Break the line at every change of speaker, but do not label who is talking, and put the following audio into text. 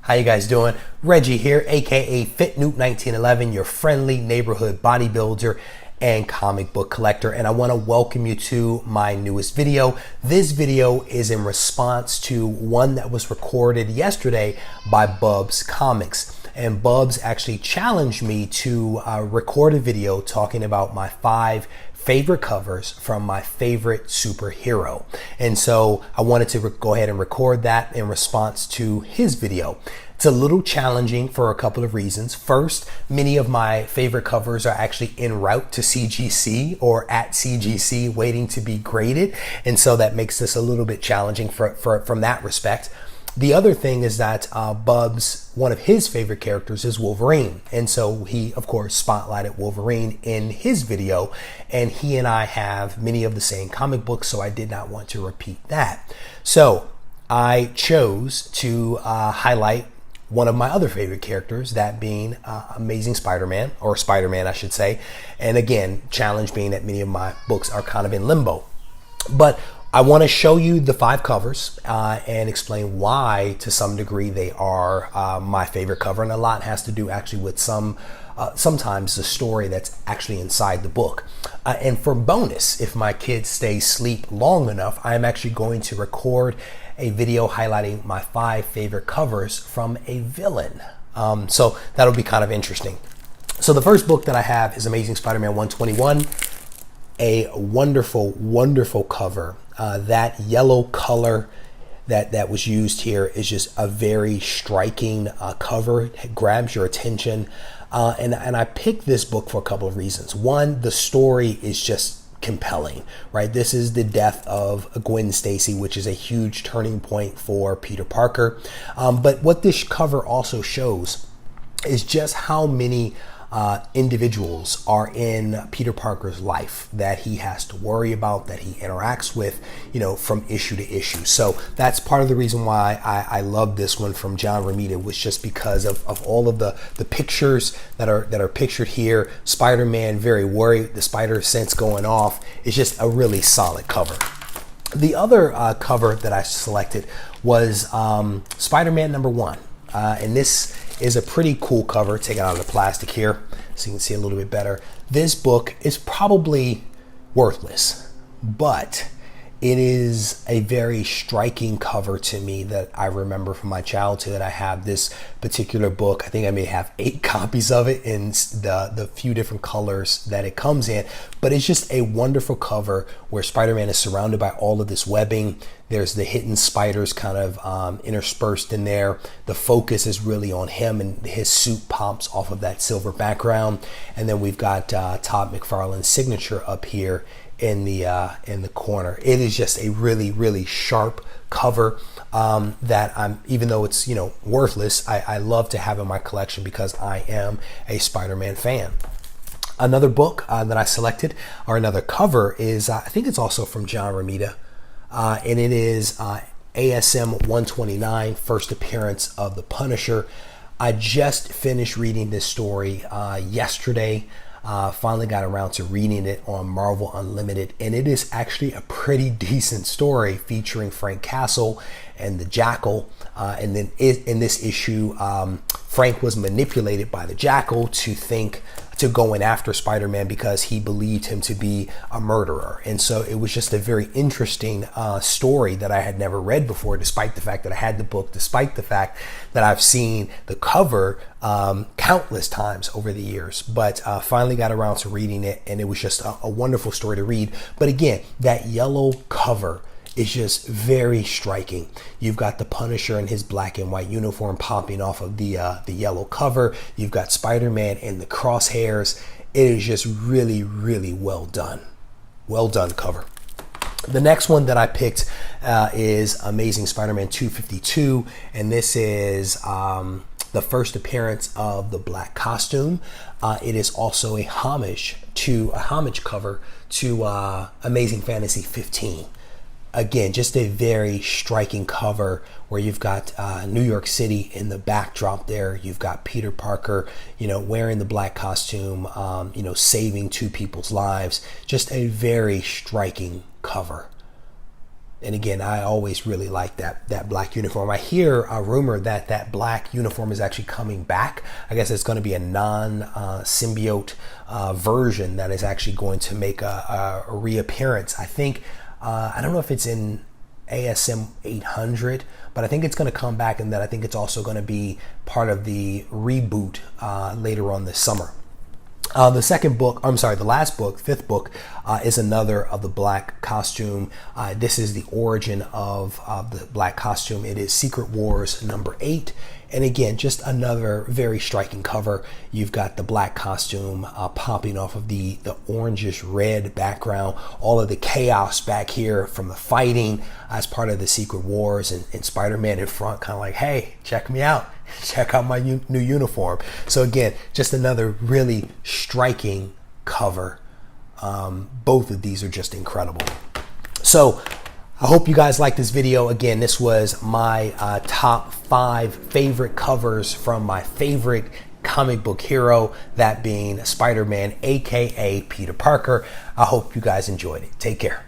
How you guys doing? Reggie here, aka FitNewt1911, your friendly neighborhood bodybuilder and comic book collector, and I want to welcome you to my newest video. This video is in response to one that was recorded yesterday by Bubs Comics, and Bubs actually challenged me to record a video talking about my 5 favorite covers from my favorite superhero. And so I wanted to go ahead and record that in response to his video. It's a little challenging for a couple of reasons. First, many of my favorite covers are actually en route to CGC or at CGC waiting to be graded. And so that makes this a little bit challenging from that respect. The other thing is that Bubs, one of his favorite characters is Wolverine. And so he, of course, spotlighted Wolverine in his video. And he and I have many of the same comic books, so I did not want to repeat that. So I chose to highlight one of my other favorite characters, that being Amazing Spider-Man, or Spider-Man, I should say. And again, challenge being that many of my books are kind of in limbo. But I want to show you the 5 covers and explain why, to some degree, they are my favorite cover. And a lot has to do actually with sometimes the story that's actually inside the book. And for bonus, if my kids stay asleep long enough, I'm actually going to record a video highlighting my 5 favorite covers from a villain. So that'll be kind of interesting. So the first book that I have is Amazing Spider-Man 121. A wonderful, wonderful cover. That yellow color that was used here is just a very striking cover. It grabs your attention. And I picked this book for a couple of reasons. One, the story is just compelling, right? This is the death of Gwen Stacy, which is a huge turning point for Peter Parker. But what this cover also shows is just how many individuals are in Peter Parker's life that he has to worry about, that he interacts with, from issue to issue. So that's part of the reason why I love this one from John Romita, was just because of all of the pictures that are pictured here. Spider-Man very worried, the spider sense going off. It's just a really solid cover. The other cover that I selected was Spider-Man #1. And this is a pretty cool cover. Take it out of the plastic here so you can see a little bit better. This book is probably worthless, but it is a very striking cover to me that I remember from my childhood. I have this particular book. I think I may have 8 copies of it in the few different colors that it comes in, but it's just a wonderful cover where Spider-Man is surrounded by all of this webbing. There's the hidden spiders kind of interspersed in there. The focus is really on him, and his suit pops off of that silver background. And then we've got Todd McFarlane's signature up here in the corner. It is just a really, really sharp cover that even though it's worthless, I love to have in my collection because I am a Spider-Man fan. Another book that I selected, or another cover, is I think it's also from John Romita, and it is ASM 129, first appearance of the Punisher. I just finished reading this story yesterday. Finally got around to reading it on Marvel Unlimited, and it is actually a pretty decent story featuring Frank Castle and the Jackal. And then in this issue, Frank was manipulated by the Jackal to go in after Spider-Man because he believed him to be a murderer. And so it was just a very interesting story that I had never read before, despite the fact that I had the book, despite the fact that I've seen the cover countless times over the years. But finally got around to reading it, and it was just a wonderful story to read. But again, that yellow cover is just very striking. You've got the Punisher in his black and white uniform popping off of the yellow cover. You've got Spider-Man in the crosshairs. It is just really, really well done. Well done cover. The next one that I picked is Amazing Spider-Man 252, and this is the first appearance of the black costume. It is also a homage cover to Amazing Fantasy 15. Again, just a very striking cover where you've got New York City in the backdrop there. You've got Peter Parker, wearing the black costume, saving 2 people's lives. Just a very striking cover. And again, I always really like that black uniform. I hear a rumor that that black uniform is actually coming back. I guess it's going to be a non-symbiote version that is actually going to make a reappearance. I think, I don't know if it's in ASM 800, but I think it's going to come back, and that I think it's also going to be part of the reboot later on this summer. The second book, I'm sorry, the last book, fifth book, is another of the black costume. This is the origin of the black costume. It is Secret Wars #8. And again, just another very striking cover. You've got the black costume popping off of the orangish red background, all of the chaos back here from the fighting as part of the Secret Wars, and Spider-Man in front, kind of like, hey, check me out. Check out my new uniform. So again, just another really striking cover. Both of these are just incredible. So I hope you guys like this video. Again, this was my top 5 favorite covers from my favorite comic book hero, that being Spider-Man, aka Peter Parker. I hope you guys enjoyed it. Take care.